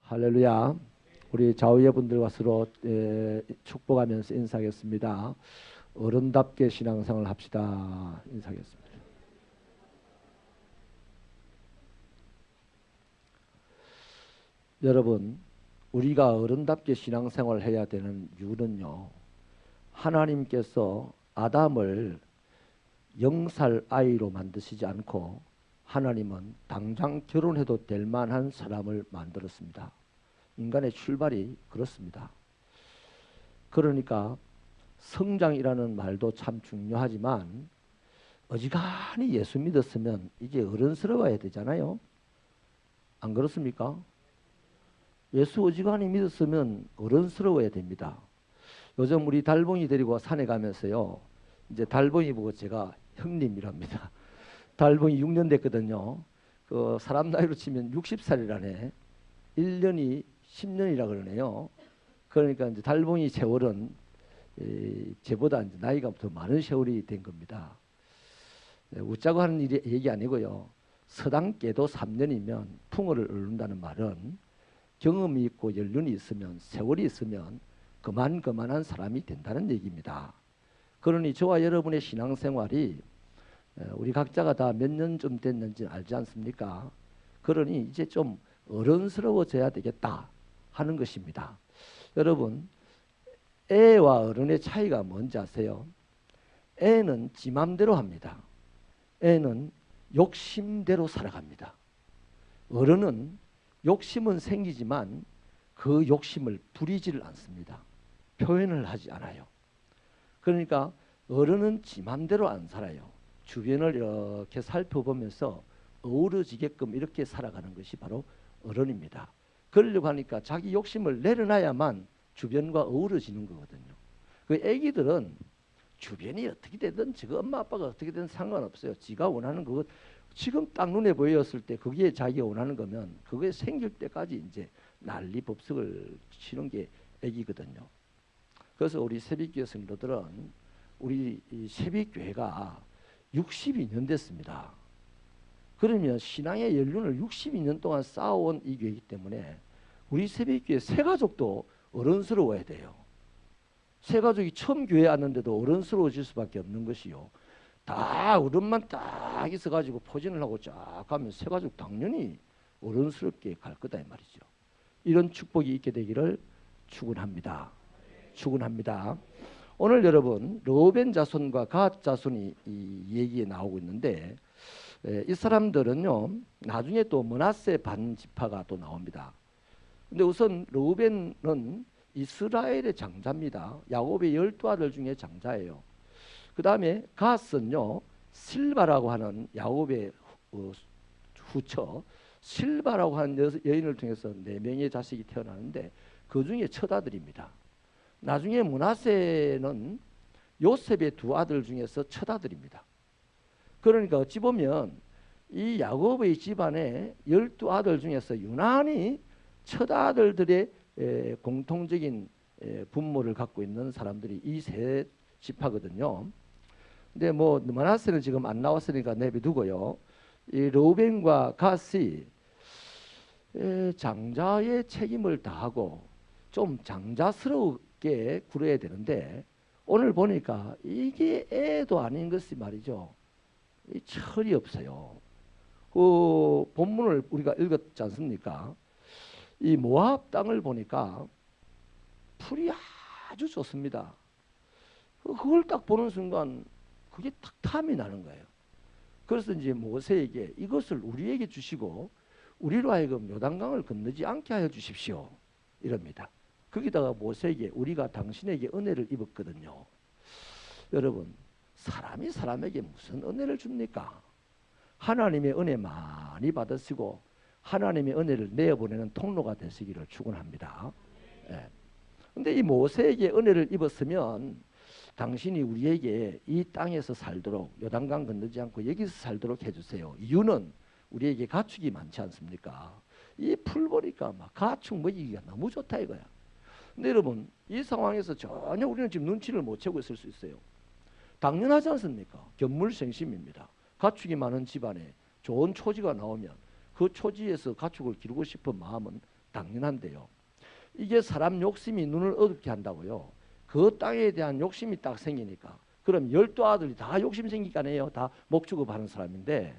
할렐루야. 우리 좌우예 분들과 서로 축복하면서 인사하겠습니다. 어른답게 신앙생활을 합시다. 인사하겠습니다. 여러분, 우리가 어른답게 신앙생활을 해야 되는 이유는요, 하나님께서 아담을 0살 아이로 만드시지 않고 하나님은 당장 결혼해도 될 만한 사람을 만들었습니다. 인간의 출발이 그렇습니다. 그러니까 성장이라는 말도 참 중요하지만 어지간히 예수 믿었으면 이제 어른스러워야 되잖아요. 안 그렇습니까? 예수 어지간히 믿었으면 어른스러워야 됩니다. 요즘 우리 달봉이 데리고 산에 가면서요, 이제 달봉이 보고 제가 형님이랍니다. 달봉이 6년 됐거든요. 그 사람 나이로 치면 60살이라네. 1년이 10년이라 그러네요. 그러니까 이제 달봉이 세월은 제보다 이제 나이가 더 많은 세월이 된 겁니다. 웃자고 하는 얘기 아니고요. 서당께도 3년이면 풍어를 얻는다는 말은 경험이 있고 연륜이 있으면, 세월이 있으면 그만한 사람이 된다는 얘기입니다. 그러니 저와 여러분의 신앙생활이 우리 각자가 다 몇 년쯤 됐는지 알지 않습니까? 그러니 이제 좀 어른스러워져야 되겠다 하는 것입니다. 여러분, 애와 어른의 차이가 뭔지 아세요? 애는 지 맘대로 합니다. 애는 욕심대로 살아갑니다. 어른은 욕심은 생기지만 그 욕심을 부리지를 않습니다. 표현을 하지 않아요. 그러니까 어른은 지 맘대로 안 살아요. 주변을 이렇게 살펴보면서 어우러지게끔 이렇게 살아가는 것이 바로 어른입니다. 그러려고 하니까 자기 욕심을 내려놔야만 주변과 어우러지는 거거든요. 그 애기들은 주변이 어떻게 되든 지금 엄마 아빠가 어떻게 되든 상관없어요. 지가 원하는 것, 지금 딱 눈에 보였을 때 그게 자기가 원하는 거면 그게 생길 때까지 이제 난리 법석을 치는 게 애기거든요. 그래서 우리 새벽교회 성도들은 우리 이 새벽교회가 62년 됐습니다. 그러면 신앙의 연륜을 62년 동안 쌓아온 이 교회이기 때문에 우리 새벽교회 새 가족도 어른스러워야 돼요. 새 가족이 처음 교회 왔는데도 어른스러워질 수밖에 없는 것이요. 다 어른만 딱 있어가지고 포진을 하고 쫙 가면 새 가족 당연히 어른스럽게 갈 거다 이 말이죠. 이런 축복이 있게 되기를 축원합니다. 축원합니다. 오늘 여러분 르우벤 자손과 갓 자손이 이 얘기에 나오고 있는데 이 사람들은요 나중에 또 므낫세 반지파가 또 나옵니다. 근데 우선 르우벤은 이스라엘의 장자입니다. 야곱의 12아들 중에 장자예요. 그 다음에 갓은요 실바라고 하는 야곱의 후처 실바라고 하는 여인을 통해서 4명의 자식이 태어나는데 그 중에 첫 아들입니다. 나중에 므낫세는 요셉의 2아들 중에서 첫 아들입니다. 그러니까 어찌 보면 이 야곱의 집안의 12아들 중에서 유난히 첫 아들들의 공통적인 분모를 갖고 있는 사람들이 이 세 지파거든요. 근데 뭐 므낫세는 지금 안 나왔으니까 내비두고요. 이 르우벤과 갓이 장자의 책임을 다하고 좀 장자스럽게 굴어야 되는데 오늘 보니까 이게 애도 아닌 것이 말이죠. 이 철이 없어요. 그 본문을 우리가 읽었지 않습니까? 이 모압 땅을 보니까 풀이 아주 좋습니다. 그걸 딱 보는 순간 그게 탁 탐이 나는 거예요. 그래서 이제 모세에게 이것을 우리에게 주시고 우리로 하여금 요단강을 건너지 않게 하여 주십시오. 이럽니다. 거기다가 모세에게 우리가 당신에게 은혜를 입었거든요. 여러분 사람이 사람에게 무슨 은혜를 줍니까? 하나님의 은혜 많이 받으시고 하나님의 은혜를 내어보내는 통로가 되시기를 축원합니다. 그런데 이 모세에게 은혜를 입었으면 당신이 우리에게 이 땅에서 살도록 요단강 건너지 않고 여기서 살도록 해주세요. 이유는 우리에게 가축이 많지 않습니까? 이 풀 보니까 막 가축 먹이기가 너무 좋다 이거야. 근데 여러분 이 상황에서 전혀 우리는 지금 눈치를 못 채고 있을 수 있어요. 당연하지 않습니까? 견물생심입니다. 가축이 많은 집안에 좋은 초지가 나오면 그 초지에서 가축을 기르고 싶은 마음은 당연한데요. 이게 사람 욕심이 눈을 어둡게 한다고요. 그 땅에 대한 욕심이 딱 생기니까. 그럼 12아들이 다 욕심 생기니까 아니에요. 다 목축업하는 사람인데.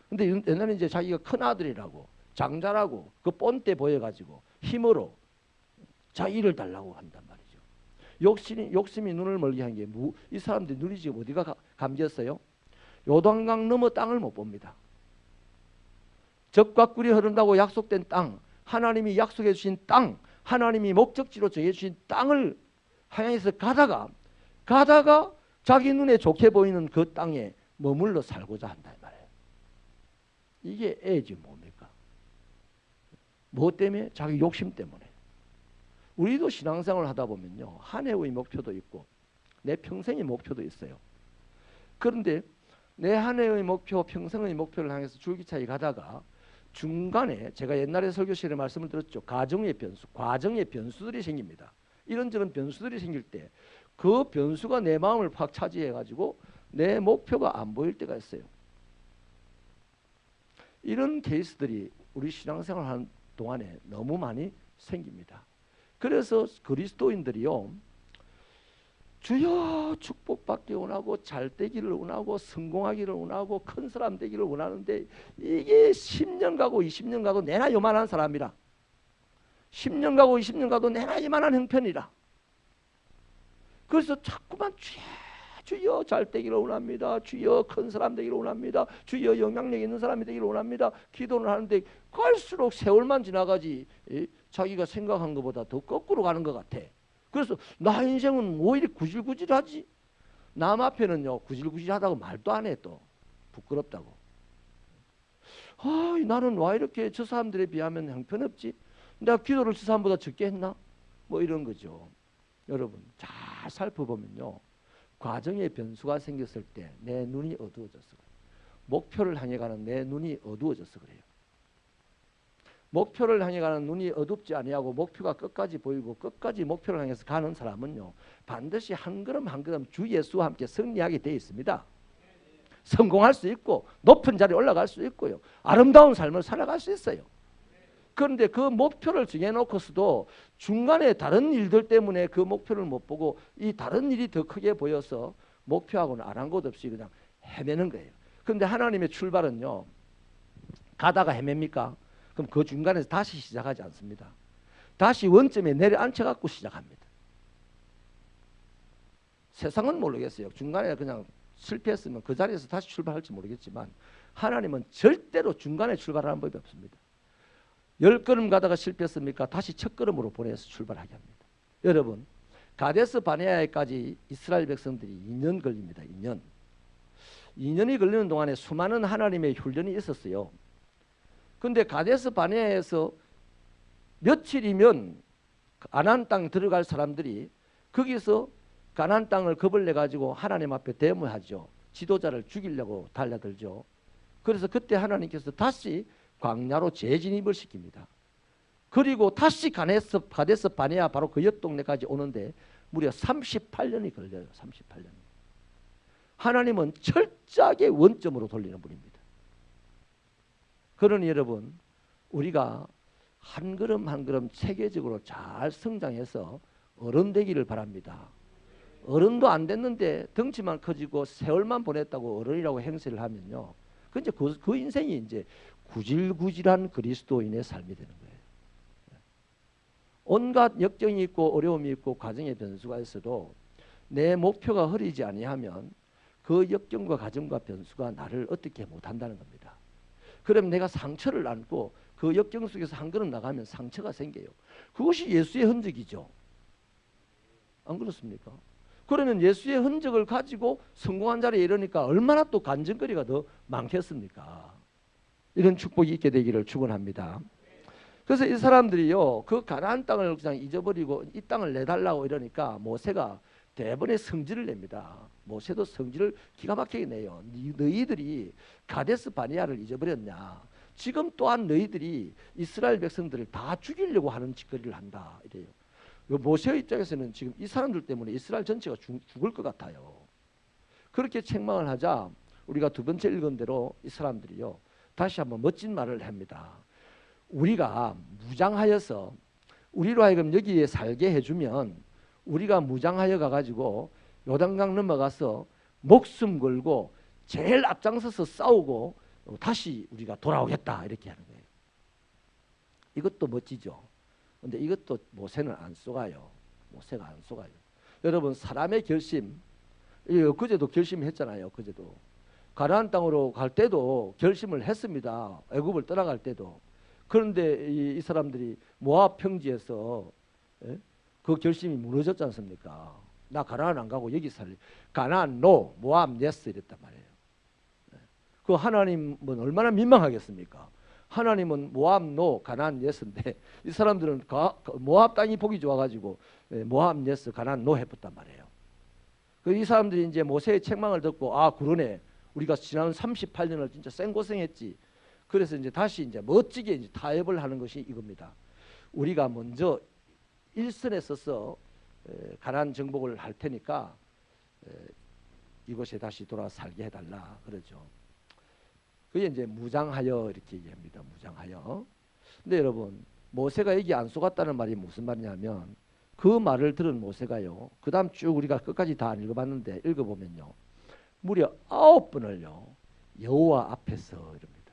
근데 옛날에 이제 자기가 큰 아들이라고 장자라고 그 뻔때 보여가지고 힘으로 자기를 달라고 한단 말이죠. 욕심이 눈을 멀게 한 게 이 사람들이 눈이 지금 어디가 감겼어요? 요단강 넘어 땅을 못 봅니다. 젖과 꿀이 흐른다고 약속된 땅, 하나님이 약속해 주신 땅, 하나님이 목적지로 정해 주신 땅을 향해서 가다가 자기 눈에 좋게 보이는 그 땅에 머물러 살고자 한다 이 말이에요. 이게 애지 뭡니까? 뭐 때문에? 자기 욕심 때문에. 우리도 신앙생활을 하다 보면요, 한 해의 목표도 있고 내 평생의 목표도 있어요. 그런데 내 한 해의 목표, 평생의 목표를 향해서 줄기차게 가다가 중간에 제가 옛날에 설교실에 말씀을 드렸죠. 과정의 변수들이 생깁니다. 이런저런 변수들이 생길 때 그 변수가 내 마음을 확 차지해가지고 내 목표가 안 보일 때가 있어요. 이런 케이스들이 우리 신앙생활 하는 동안에 너무 많이 생깁니다. 그래서 그리스도인들이요, 주여 축복받기 원하고 잘 되기를 원하고 성공하기를 원하고 큰 사람 되기를 원하는데 이게 10년 가고 20년 가도 내나 요만한 사람이라, 10년 가고 20년 가도 내나 이만한 형편이라. 그래서 자꾸만 주여 잘 되기를 원합니다. 주여 큰 사람 되기를 원합니다. 주여 영향력 있는 사람이 되기를 원합니다. 기도를 하는데 갈수록 세월만 지나가지 자기가 생각한 것보다 더 거꾸로 가는 것 같아. 그래서 나 인생은 뭐 이리 구질구질하지? 남 앞에는요 구질구질하다고 말도 안 해. 또 부끄럽다고. 나는 왜 이렇게 저 사람들에 비하면 형편없지? 내가 기도를 저 사람보다 적게 했나? 뭐 이런 거죠. 여러분 잘 살펴보면요, 과정의 변수가 생겼을 때 내 눈이 어두워져서 그래요. 목표를 향해 가는 내 눈이 어두워져서 그래요. 목표를 향해 가는 눈이 어둡지 아니하고 목표가 끝까지 보이고 끝까지 목표를 향해서 가는 사람은요, 반드시 한 걸음 한 걸음 주 예수와 함께 승리하게 되어 있습니다. 성공할 수 있고 높은 자리에 올라갈 수 있고요, 아름다운 삶을 살아갈 수 있어요. 그런데 그 목표를 정해놓고서도 중간에 다른 일들 때문에 그 목표를 못 보고 이 다른 일이 더 크게 보여서 목표하고는 아랑곳 없이 그냥 헤매는 거예요. 그런데 하나님의 출발은요, 가다가 헤맵니까? 그럼 그 중간에서 다시 시작하지 않습니다. 다시 원점에 내려앉혀갖고 시작합니다. 세상은 모르겠어요. 중간에 그냥 실패했으면 그 자리에서 다시 출발할지 모르겠지만 하나님은 절대로 중간에 출발하는 법이 없습니다. 10걸음 가다가 실패했습니까? 다시 첫 걸음으로 보내서 출발하게 합니다. 여러분, 가데스 바네아에까지 이스라엘 백성들이 2년 걸립니다. 2년이 걸리는 동안에 수많은 하나님의 훈련이 있었어요. 그런데 가데스 바네아에서 며칠이면 가나안 땅 들어갈 사람들이 거기서 가나안 땅을 겁을 내가지고 하나님 앞에 데모하죠. 지도자를 죽이려고 달려들죠. 그래서 그때 하나님께서 다시 광야로 재진입을 시킵니다. 그리고 다시 가데스 바네아 바로 그 옆 동네까지 오는데 무려 38년이 걸려요. 38년. 하나님은 철저하게 원점으로 돌리는 분입니다. 그러니 여러분, 우리가 한 걸음 한 걸음 체계적으로 잘 성장해서 어른 되기를 바랍니다. 어른도 안 됐는데 덩치만 커지고 세월만 보냈다고 어른이라고 행세를 하면요, 그 인생이 이제 구질구질한 그리스도인의 삶이 되는 거예요. 온갖 역경이 있고 어려움이 있고 과정의 변수가 있어도 내 목표가 흐리지 아니하면 그 역경과 과정과 변수가 나를 어떻게 못한다는 겁니다. 그럼 내가 상처를 안고 그 역경 속에서 한 걸음 나가면 상처가 생겨요. 그것이 예수의 흔적이죠. 안 그렇습니까? 그러면 예수의 흔적을 가지고 성공한 자리에 이르니까 얼마나 또 간증거리가 더 많겠습니까? 이런 축복이 있게 되기를 축원합니다. 그래서 이 사람들이요, 그 가나안 땅을 그냥 잊어버리고 이 땅을 내달라고 이러니까 모세가 대번에 성질을 냅니다. 모세도 성질을 기가 막히게 내요. 너희들이 가데스 바네아를 잊어버렸냐? 지금 또한 너희들이 이스라엘 백성들을 다 죽이려고 하는 짓거리를 한다 이래요. 모세의 입장에서는 지금 이 사람들 때문에 이스라엘 전체가 죽을 것 같아요. 그렇게 책망을 하자 우리가 두 번째 읽은 대로 이 사람들이요, 다시 한번 멋진 말을 합니다. 우리가 무장하여서 우리로 하여금 여기에 살게 해주면 우리가 무장하여 가가지고 요단강 넘어가서 목숨 걸고 제일 앞장서서 싸우고 다시 우리가 돌아오겠다 이렇게 하는 거예요. 이것도 멋지죠. 근데 이것도 모세는 안 속아요. 모세가 안 속아요. 여러분 사람의 결심, 그제도 결심했잖아요. 그제도 가나안 땅으로 갈 때도 결심을 했습니다. 애굽을 떠나갈 때도. 그런데 이 사람들이 모압 평지에서 그 결심이 무너졌지 않습니까? 나 가나안 안 가고 여기 살래. 가나안 노, 모압 예스 이랬단 말이에요. 그 하나님은 얼마나 민망하겠습니까? 하나님은 모압 노, 가나안 예스인데 이 사람들은 모압 땅이 보기 좋아가지고 모압 예스, 가나안 노 해봤단 말이에요. 이 사람들이 이제 모세의 책망을 듣고 아 그러네. 우리가 지난 38년을 진짜 생고생했지. 그래서 이제 다시 이제 멋지게 이제 타협을 하는 것이 이겁니다. 우리가 먼저 일선에 서서 가나안 정복을 할 테니까 이곳에 다시 돌아 살게 해달라 그러죠. 그게 이제 무장하여 이렇게 얘기합니다. 무장하여. 근데 여러분 모세가 여기 안 속았다는 말이 무슨 말이냐면 그 말을 들은 모세가요. 그 다음 쭉 우리가 끝까지 다 안 읽어봤는데 읽어보면요. 무려 9번을요. 여호와 앞에서 이럽니다.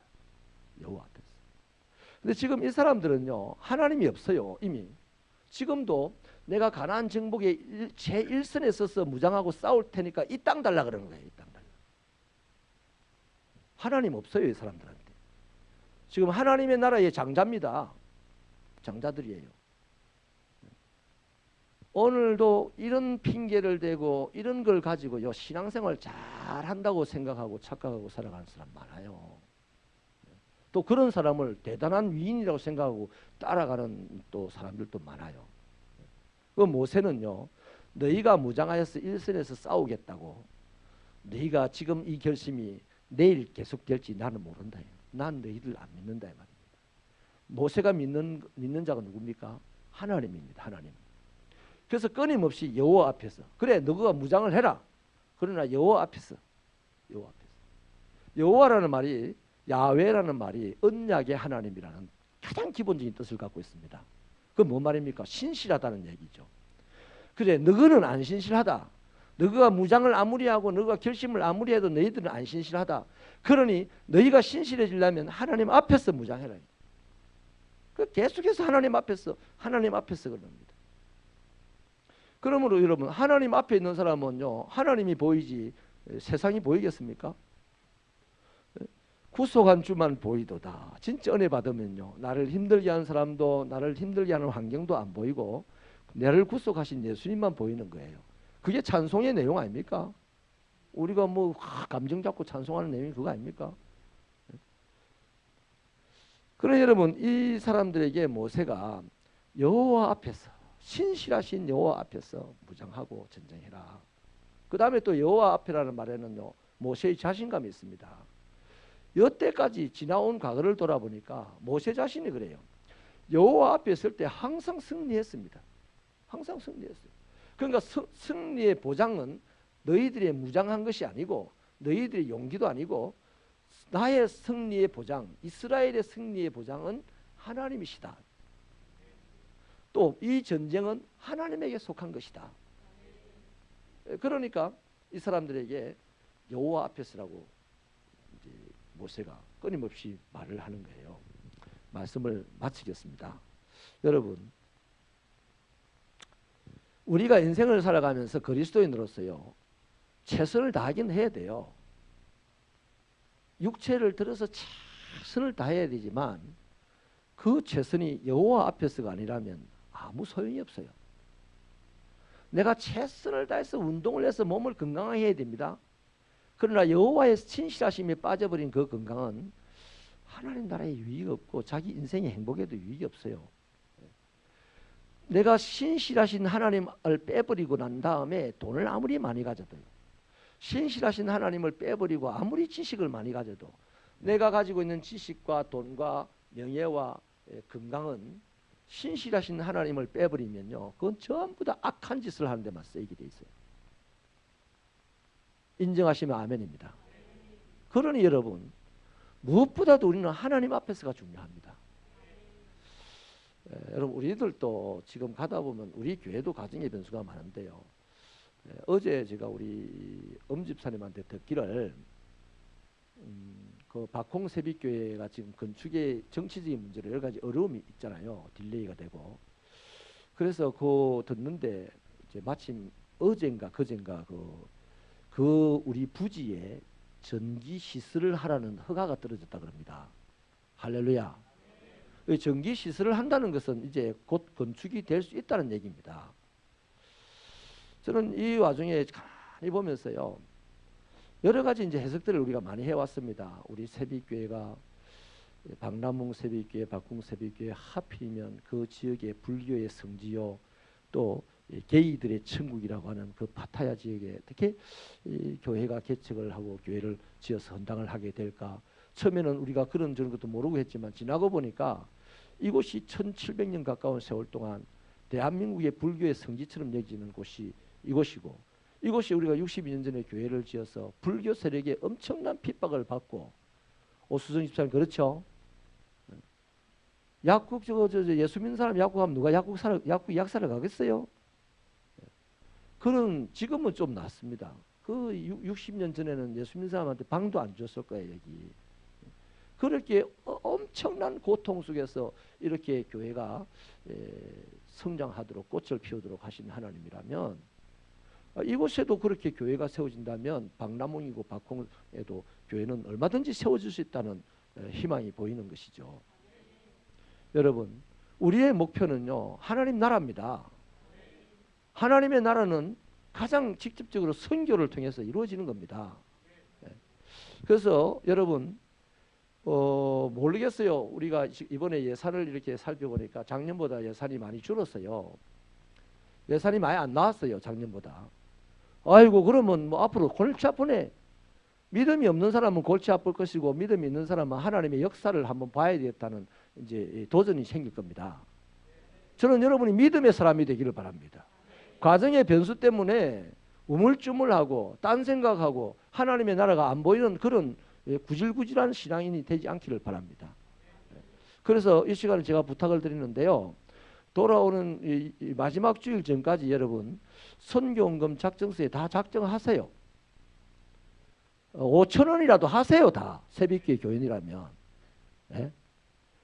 여호와 앞에서. 근데 지금 이 사람들은요. 하나님이 없어요. 이미. 지금도 내가 가나안 정복의 제1선에 서서 무장하고 싸울 테니까 이 땅 달라 그러는 거예요. 이 땅 달라. 하나님 없어요. 이 사람들한테. 지금 하나님의 나라의 장자입니다. 장자들이에요. 오늘도 이런 핑계를 대고 이런 걸 가지고요. 신앙생활 잘한다고 생각하고 착각하고 살아가는 사람 많아요. 또 그런 사람을 대단한 위인이라고 생각하고 따라가는 또 사람들도 많아요. 그 모세는요. 너희가 무장하여서 일선에서 싸우겠다고 너희가 지금 이 결심이 내일 계속될지 나는 모른다. 난 너희들 안 믿는다 이 말입니다. 모세가 믿는 자가 누굽니까? 하나님입니다. 하나님. 그래서 끊임없이 여호와 앞에서 그래 너가 무장을 해라. 그러나 여호와 앞에서 여호와 앞에서 여호와라는 말이 야훼라는 말이 언약의 하나님이라는 가장 기본적인 뜻을 갖고 있습니다. 그건 뭔 말입니까? 신실하다는 얘기죠. 그래 너희는 안 신실하다. 너희가 무장을 아무리 하고 너희가 결심을 아무리 해도 너희들은 안 신실하다. 그러니 너희가 신실해지려면 하나님 앞에서 무장해라. 계속해서 하나님 앞에서 그럽니다. 그러므로 여러분 하나님 앞에 있는 사람은요. 하나님이 보이지 세상이 보이겠습니까? 구속한 주만 보이도다. 진짜 은혜 받으면요. 나를 힘들게 하는 사람도 나를 힘들게 하는 환경도 안 보이고 나를 구속하신 예수님만 보이는 거예요. 그게 찬송의 내용 아닙니까? 우리가 뭐 감정 잡고 찬송하는 내용이 그거 아닙니까? 그러나 여러분 이 사람들에게 모세가 여호와 앞에서 신실하신 여호와 앞에서 무장하고 전쟁해라. 그 다음에 또 여호와 앞이라는 말에는요. 모세의 자신감이 있습니다. 여태까지 지나온 과거를 돌아보니까 모세 자신이 그래요. 여호와 앞에 설 때 항상 승리했습니다. 항상 승리했어요. 그러니까 승리의 보장은 너희들의 무장한 것이 아니고 너희들의 용기도 아니고 나의 승리의 보장, 이스라엘의 승리의 보장은 하나님이시다. 또 이 전쟁은 하나님에게 속한 것이다. 그러니까 이 사람들에게 여호와 앞에 서라고 이제 모세가 끊임없이 말을 하는 거예요. 말씀을 마치겠습니다. 여러분 우리가 인생을 살아가면서 그리스도인으로서요. 최선을 다하긴 해야 돼요. 육체를 들어서 최선을 다해야 되지만 그 최선이 여호와 앞에서가 아니라면 아무 소용이 없어요. 내가 최선을 다해서 운동을 해서 몸을 건강하게 해야 됩니다. 그러나 여호와의 신실하심에 빠져버린 그 건강은 하나님 나라에 유익이 없고 자기 인생의 행복에도 유익이 없어요. 내가 신실하신 하나님을 빼버리고 난 다음에 돈을 아무리 많이 가져도요. 신실하신 하나님을 빼버리고 아무리 지식을 많이 가져도 내가 가지고 있는 지식과 돈과 명예와 건강은 신실하신 하나님을 빼버리면요. 그건 전부 다 악한 짓을 하는 데만 쓰이게 돼 있어요. 인정하시면 아멘입니다. 그러니 여러분 무엇보다도 우리는 하나님 앞에서가 중요합니다. 우리들도 지금 가다 보면 우리 교회도 가정의 변수가 많은데요. 어제 제가 우리 엄집사님한테 듣기를 그 박홍 세빛교회가 지금 건축의 정치적인 문제로 여러 가지 어려움이 있잖아요. 딜레이가 되고. 그래서 그 듣는데 이제 마침 어젠가 그젠가 그 우리 부지에 전기 시설을 하라는 허가가 떨어졌다 그럽니다. 할렐루야. 전기 시설을 한다는 것은 이제 곧 건축이 될 수 있다는 얘기입니다. 저는 이 와중에 가만히 보면서요, 여러 가지 이제 해석들을 우리가 많이 해왔습니다. 우리 세빛교회가 박남웅 세빛교회, 박홍 세빛교회, 하필이면 그 지역의 불교의 성지요, 또 게이들의 천국이라고 하는 그 파타야 지역에 어떻게 이 교회가 개척을 하고 교회를 지어서 헌당을 하게 될까? 처음에는 우리가 그런 저런 것도 모르고 했지만 지나고 보니까 이곳이 1700년 가까운 세월 동안 대한민국의 불교의 성지처럼 여기는 곳이 이곳이고, 이곳이 우리가 62년 전에 교회를 지어서 불교 세력의 엄청난 핍박을 받고, 오수정 집사님 그렇죠? 약국 예수 믿는 사람 약국하면 누가 약국 약사를 가겠어요? 그런 지금은 좀 낫습니다. 그 60년 전에는 예수 믿는 사람한테 방도 안 줬을 거예요, 여기. 그렇게 엄청난 고통 속에서 이렇게 교회가 성장하도록 꽃을 피우도록 하신 하나님이라면, 이곳에도 그렇게 교회가 세워진다면 박남홍이고 박홍에도 교회는 얼마든지 세워질 수 있다는 희망이 보이는 것이죠. 여러분, 우리의 목표는요, 하나님 나라입니다. 하나님의 나라는 가장 직접적으로 선교를 통해서 이루어지는 겁니다. 그래서 여러분, 모르겠어요. 우리가 이번에 예산을 이렇게 살펴보니까 작년보다 예산이 많이 줄었어요. 예산이 많이 안 나왔어요, 작년보다. 아이고, 그러면 뭐 앞으로 골치 아프네. 믿음이 없는 사람은 골치 아플 것이고, 믿음이 있는 사람은 하나님의 역사를 한번 봐야 되겠다는 이제 도전이 생길 겁니다. 저는 여러분이 믿음의 사람이 되기를 바랍니다. 과정의 변수 때문에 우물쭈물하고 딴 생각하고 하나님의 나라가 안 보이는 그런 구질구질한 신앙인이 되지 않기를 바랍니다. 그래서 이 시간에 제가 부탁을 드리는데요, 돌아오는 이 마지막 주일 전까지 여러분 선교원금 작정서에 다 작정하세요. 5,000원이라도 하세요. 다 새벽교회 교인이라면. 네?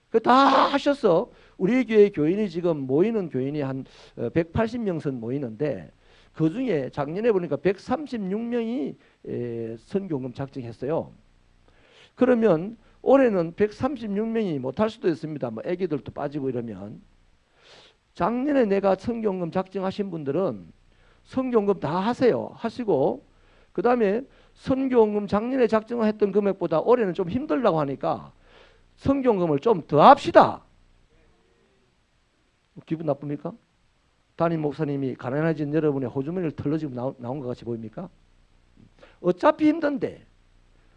그 다 하셔서 우리 교회 교인이 지금 모이는 교인이 한 180명 선 모이는데, 그 중에 작년에 보니까 136명이 선교원금 작정했어요. 그러면 올해는 136명이 못할 수도 있습니다. 뭐 애기들도 빠지고 이러면. 작년에 내가 선교원금 작정하신 분들은 선교원금 다 하세요. 하시고, 그 다음에 선교원금 작년에 작정했던 금액보다 올해는 좀 힘들다고 하니까 선교원금을 좀 더 합시다. 기분 나쁩니까? 담임 목사님이 가난해진 여러분의 호주머니를 털어지고 나온 것 같이 보입니까? 어차피 힘든데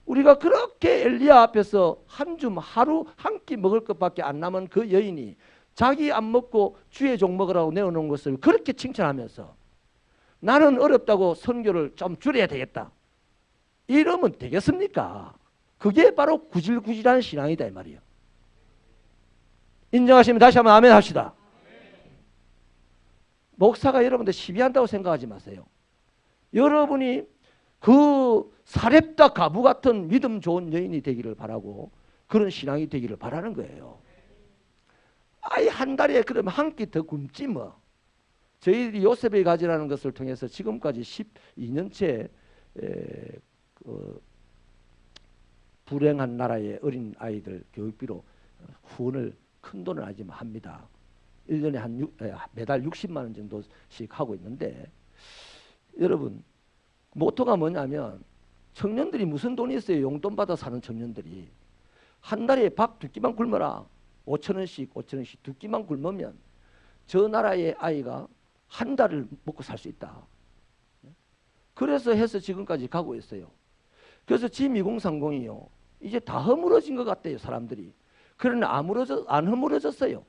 우리가 그렇게 엘리야 앞에서 하루 한 끼 먹을 것밖에 안 남은 그 여인이 자기 안 먹고 주의 종 먹으라고 내어놓은 것을 그렇게 칭찬하면서 나는 어렵다고 선교를 좀 줄여야 되겠다, 이러면 되겠습니까? 그게 바로 구질구질한 신앙이다 이 말이에요. 인정하시면 다시 한번 아멘 합시다. 목사가 여러분들 시비한다고 생각하지 마세요. 여러분이 그 사렙다 가부 같은 믿음 좋은 여인이 되기를 바라고 그런 신앙이 되기를 바라는 거예요. 아이 한 달에 그러면 한 끼 더 굶지 뭐. 저희들이 요셉의 가지라는 것을 통해서 지금까지 12년째 불행한 나라의 어린 아이들 교육비로 후원을 큰 돈을 하지만 합니다. 1년에 매달 60만 원 정도씩 하고 있는데, 여러분 모토가 뭐냐면 청년들이 무슨 돈이 있어요? 용돈 받아 사는 청년들이 한 달에 밥 두 끼만 굶어라. 5,000원씩 두 끼만 굶으면 저 나라의 아이가 한 달을 먹고 살 수 있다. 그래서 해서 지금까지 가고 있어요. 그래서 G2030이요, 이제 다 허물어진 것 같대요, 사람들이. 그러나 안 허물어졌어요.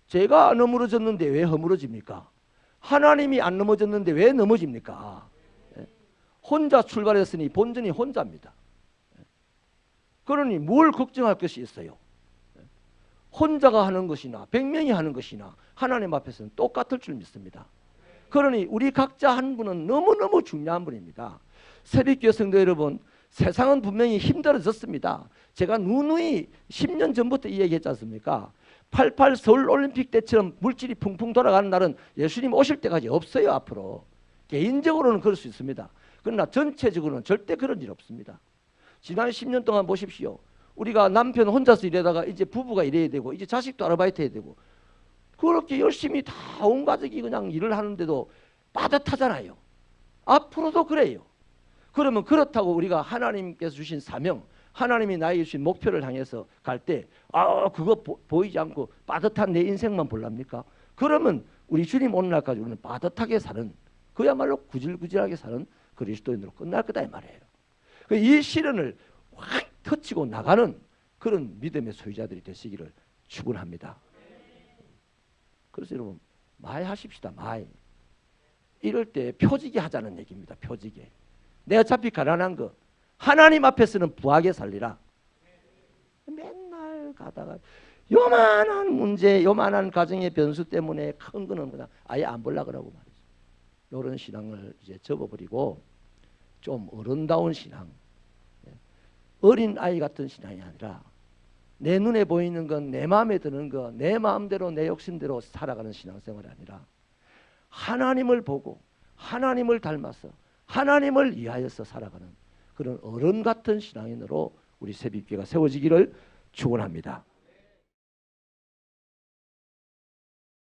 제가 안 허물어졌는데 왜 허물어집니까? 하나님이 안 넘어졌는데 왜 넘어집니까? 혼자 출발했으니 본전이 혼자입니다. 그러니 뭘 걱정할 것이 있어요? 혼자가 하는 것이나 100명이 하는 것이나 하나님 앞에서는 똑같을 줄 믿습니다. 그러니 우리 각자 한 분은 너무너무 중요한 분입니다. 새벽교회 성도 여러분, 세상은 분명히 힘들어졌습니다. 제가 누누이 10년 전부터 이 얘기했지 않습니까? 88 서울올림픽 때처럼 물질이 풍풍 돌아가는 날은 예수님 오실 때까지 없어요. 앞으로. 개인적으로는 그럴 수 있습니다. 그러나 전체적으로는 절대 그런 일 없습니다. 지난 10년 동안 보십시오. 우리가 남편 혼자서 일하다가 이제 부부가 일해야 되고 이제 자식도 아르바이트 해야 되고 그렇게 열심히 다 온 가족이 그냥 일을 하는데도 빠듯하잖아요. 앞으로도 그래요. 그러면 그렇다고 우리가 하나님께서 주신 사명, 하나님이 나에게 주신 목표를 향해서 갈 때 그거 보이지 않고 빠듯한 내 인생만 볼랍니까? 그러면 우리 주님 오는 날까지 우리는 빠듯하게 사는, 그야말로 구질구질하게 사는 그리스도인으로 끝날 거다 이 말이에요. 이 시련을 확 터치고 나가는 그런 믿음의 소유자들이 되시기를 축원합니다. 그래서 여러분 많이 하십시다. 많이. 이럴 때 표지게 하자는 얘기입니다. 표지게. 내가 어차피 가난한 거 하나님 앞에서는 부하게 살리라. 맨날 가다가 요만한 문제, 요만한 가정의 변수 때문에 큰 거는 그냥 아예 안 보려고 그러고 말이죠. 이런 신앙을 이제 접어버리고 좀 어른다운 신앙, 어린 아이 같은 신앙이 아니라 내 눈에 보이는 건, 내 마음에 드는 건 내 마음대로 내 욕심대로 살아가는 신앙생활이 아니라 하나님을 보고 하나님을 닮아서 하나님을 위하여서 살아가는 그런 어른 같은 신앙인으로 우리 새벽교회가 세워지기를 축원합니다.